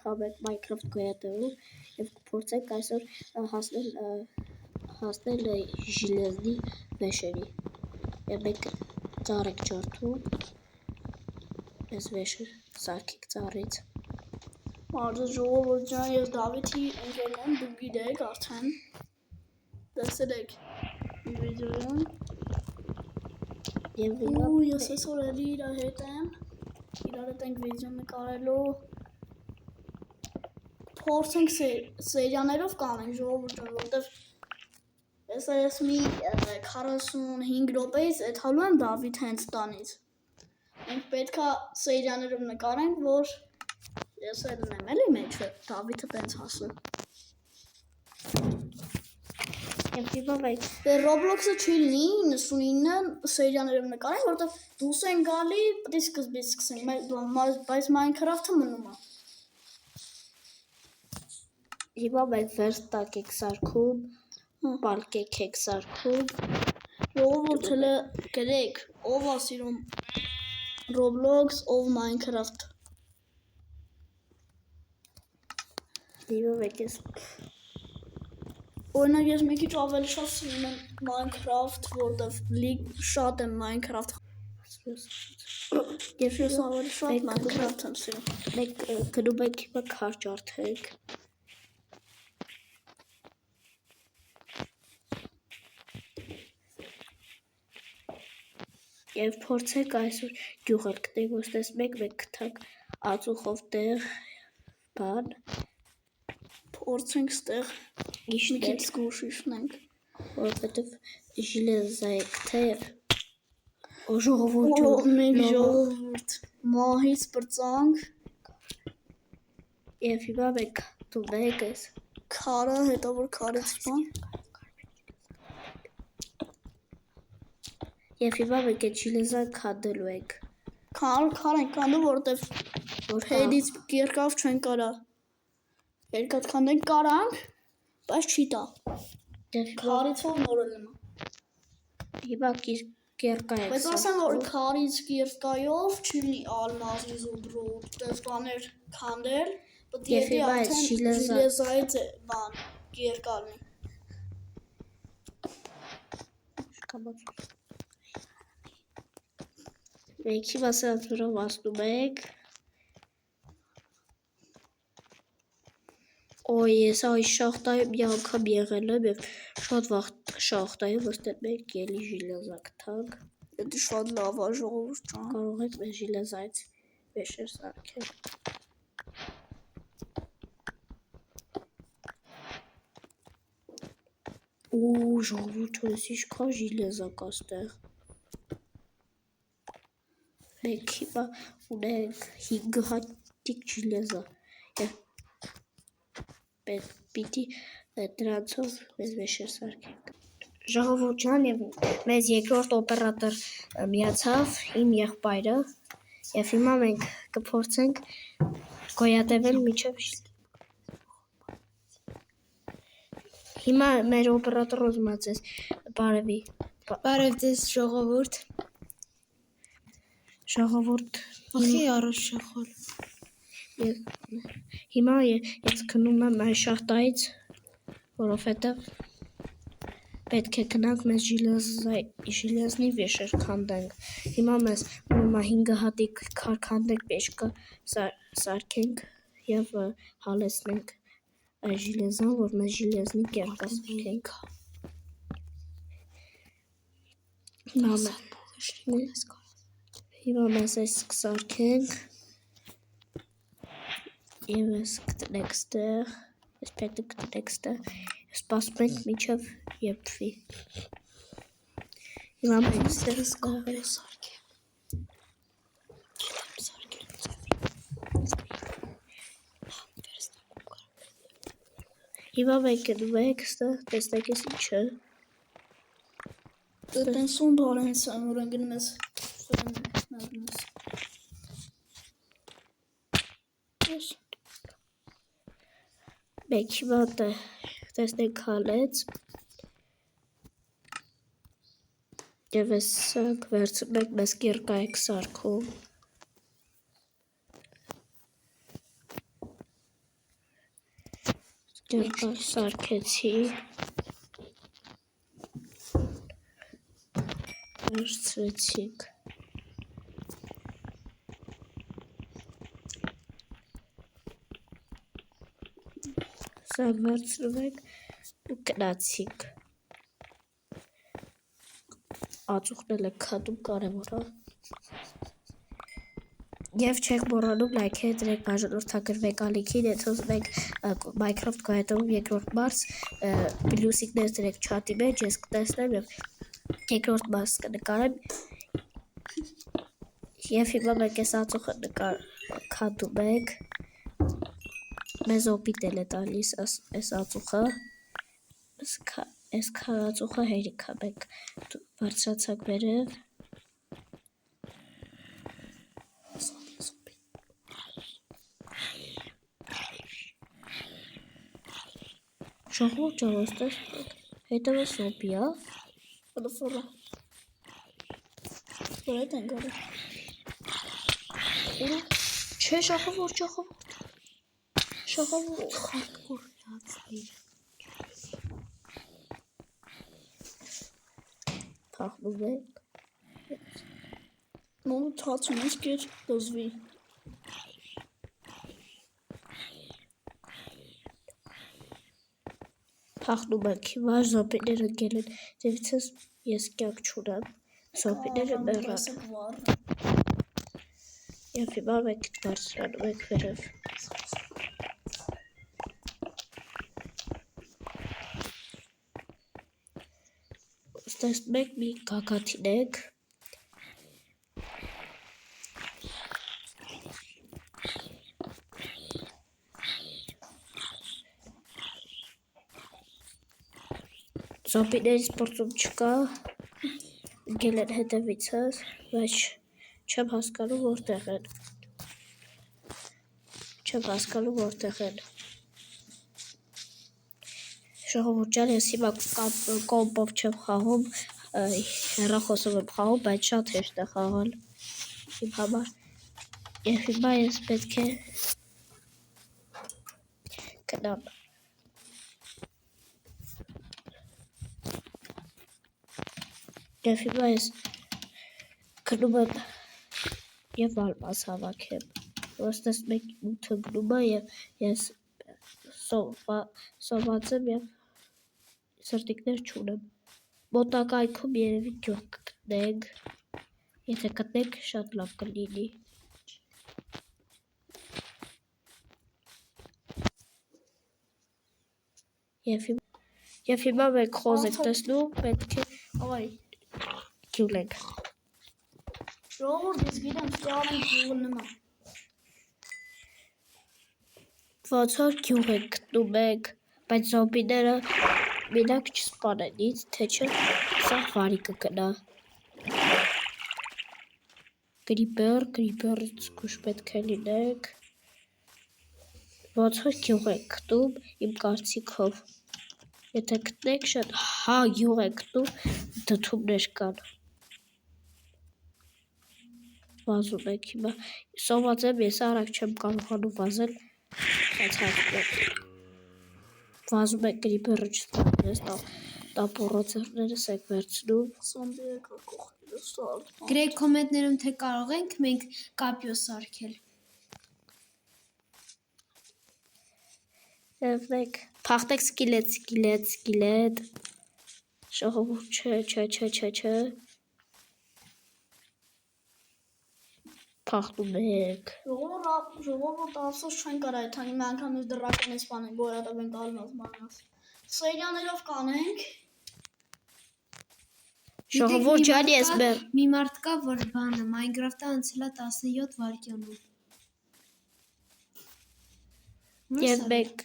հավեք Minecraft գոյատևում եւ կփորձենք այսօր հասնել ժիլեզնի վեշերի։ Եվ մենք ծառ եք ջարդում, այս վեշը սարքիկ ծառից։ Մարդը ժողովուրդ ջան, ես Դավիթի ընկերն եմ, դուք գիտեք արդեն։ Տեսել եք վիդեոն։ Եվ ես այսօր էլի իրար հետ ենք վիդեո նկարելու։ Փորձենք սերիաներով կանենք ժողովուրդ ջան, որովհետև ես մի 45 րոպեից էթալու եմ Դավիթ հենց տանից։ Մենք պետքա սերիաներով նկարենք, որ ես էլ ունեմ էլի մեջը, Դավիթը տենց հասը։ Եվ հիմա մենք Roblox-ը չի լինի 99 սերիաներով նկարենք, որովհետև դուրս են գալի, պետք է սկզբից սկսենք, բայց Minecraft-ը մնում է։ Հիմա մենք վերստակ եք սարքում, պարկեք եք սարքում։ Ժողովուրդ հələ գրեք, ով է սիրում Roblox, ով Minecraft։ Հիմա մենք ես Օրինակ ես մի քիչ ավելի շատ սիրում եմ Minecraft, որտեվ շատ եմ Minecraft։ Եվ ես ավելի շատ Minecraft եմ սիրում։ Մենք գնում ենք հիմա քար ջարդենք։ Եվ փորձենք այսօր գյուղել գտնենք, որ տեսնենք մենք գտանք ածուխով տեղ բան։ Փորձենք ստեղ մի քիչ զգուշ իջնենք, որովհետև ժիլեզա է գտել։ Ժողովուրդ մահից բրծանք։ Եվ հիմա մենք դուլենք ես քարը, հետո որ քարից բան։ Եվ հիմա մենք այդ ժիլեզան քանդելու ենք։ Քար ենք կանում, որովհետև հետից երկավ չեն կարա։ Երկաթ քանդենք կարանք, բայց չի տա։ Քարից ով նորելն է։ Հիմա կերկա ենք։ Բայց ասեմ, որ քարից կերկայով չի լինի ալմազի զուբրոտ, տես բաներ քանդել, պետք է արդեն ժիլեզայից բան կերկա լինի։ Մենք հիմա սրանց վրա վաստում ենք։ Ես այս շախտայում մի անգամ եղել եմ և շատ վաղ շախտայում ոստեղ մենք ելի ժիլեզա գտանք։ Դա շատ լավ է ժողովուրդ ջան։ Կարող եք մեր ժիլեզայից վեշեր սարքել։ Ժողովուրդ ջան, ինչքան ժիլեզա կա ստեղ։ Մենք հիմա ունենք 5 հատիկ ժիլեզա։ Պիտի դրանցով մեզ վեշեր սարքենք։ Ժողովուրդ ջան, և մեզ երկրորդ օպերատոր միացավ, իմ եղբայրը, և հիմա մենք կփորձենք գոյատևել մինչև Հիմա մեր օպերատորը ուզում է ձեզ բարևի։ Բարև ձեզ ժողովուրդ։ Ժողովուրդ Ախի առաջ շախալ։ Հիմա ես քնում եմ այս շախտայից, որովհետև պետք է գնանք մեզ ժիլեզնի վեշեր քանդենք։ Հիմա մեզ մնում է 5 հատիկ քար քանդենք, պեշկը սարքենք և հալեցնենք այս ժիլեզան, որ մեզ ժիլեզնի կերկա սարքենք։ Հիմա մեզ այս կսարքենք և ես կտնենք ստեղ, ես պետք կտնենք ստեղ, սպասում ենք մինչև եփվի։ Հիմա մենք ստեղ սկավեր սարքեմ։ Հիմա մենք գնում ենք ստեղ, տեսնենք ես ինչը։ Տենսուն բարենց եմ, որ են գնում ես Մենք հիմա տեսնենք հալեց և ես վերցում ենք մեզ կերկա եք սարքում։ Երկար սարքեցի։ Վերցրեցիք։ Սա վերցրում եք ու կնացիք։ Ածուխն էլ եք քատում կարևոր է։ Եվ չեք մոռանում լայքել դրեք բաժանորդագրվեք ալիքին, եթե ուզում եք Minecraft գայթում երկրորդ մարս պլյուսիկներ դրեք չաթի մեջ, ես կտեսնեմ եւ երկրորդ մարս կնկարեմ եւ հիմա մենք այս ածուխը քանդում ենք մեզ օպիտ էլ է տալիս այս ածուխը այս ածուխը հերիք է մենք բարձրացանք վերև Ժողովուրդ ջավոստես հետևը սոպի է Ֆորա։ Որդ են գալի։ Չէ ժողովուրդ խարկոր լացնիր Փախնում ենք Նոն թացում ես կեր դզվի։ Փախնում ենք հիմա զոպիները գել են դեպիցս ես կյանք չունեմ զոպիները մեռան Եվ հիմա մենք բարձրանում ենք վերև Ստեսնում ենք մի գագաթին ենք Զոպիներից պրծում չկա, գել են հետևիցս, բայց չեմ հասկանում որտեղ են։ Ժողովուրդ ջան, ես հիմա կոմպով չեմ խաղում, հեռախոսով եմ խաղում, բայց շատ հեշտ է խաղալ իմ համար։ Եվ հիմա ես պետք է գնամ։ Եվ հիմա ես գնում եմ և ալմաս հավաքեմ, ոստես մեկ ութը գնում է և ես սոված եմ և սրտիկներ չունեմ, մոտակայքում երևի գյուղ կգտնենք, եթե գտնենք շատ լավ կլինի։ Եվ հիմա մենք խոզ եք տեսնում, պետք է գյուղ ենք։ Ժողովուրդ ես գիտեմ ստիան են գյուղը նմա։ Ոնց որ գյուղ ենք գտնում ենք, բայց զոմբիները մենակ չսպանեն ինձ, թե չէ սա վարի կգնա։ Գրիպերից զգույշ պետք է լինենք։ Ոնց որ գյուղ ենք գտնում իմ կարծիքով։ Եթե գտնենք շատ գյուղ ենք գտնում, դդումներ կան։ Վազում ենք հիմա, սոված եմ, ես արագ չեմ կարողանում վազել, բայց հատվում Վազում ենք գրիպերը չստանես, տապորո ձեռներս ենք վերցնում։ Սոմբի եկա կողքիլը սարդ։ Գրեք կոմենտներում թե կարող ենք մենք կապյո սարքել։ Եվ մենք փախտեք սկիլետ։ Ժողովուրդ չէ։ Փախնում ենք։ Ժողովուրդ ափսոս չեն կարա այդ հանի մի անգամ ես դրական ես բանենք, որովհետև ենք ալնաս։ Սերիաներով կանենք։ Ժողովուրդ ջան, ես մեր Մի մարդ կա, որ բանը Minecraft-ը անցել է 17 վայրկյանում։ Եվ մենք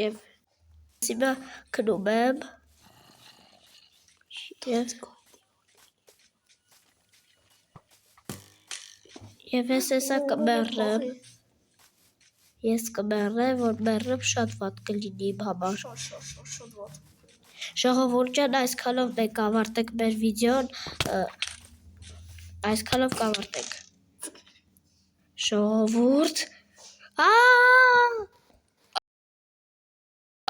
Եվ հիմա քնում եմ Եվ ես հեսա կմեռնեմ Ես կմեռնեմ, որ մեռնեմ շատ վատ կլինի իմ համար Շատ վատ Ժողովուրդ ջան, այսքանով մենք ավարտենք մեր վիդեոն Այսքանով կավարտենք Ժողովուրդ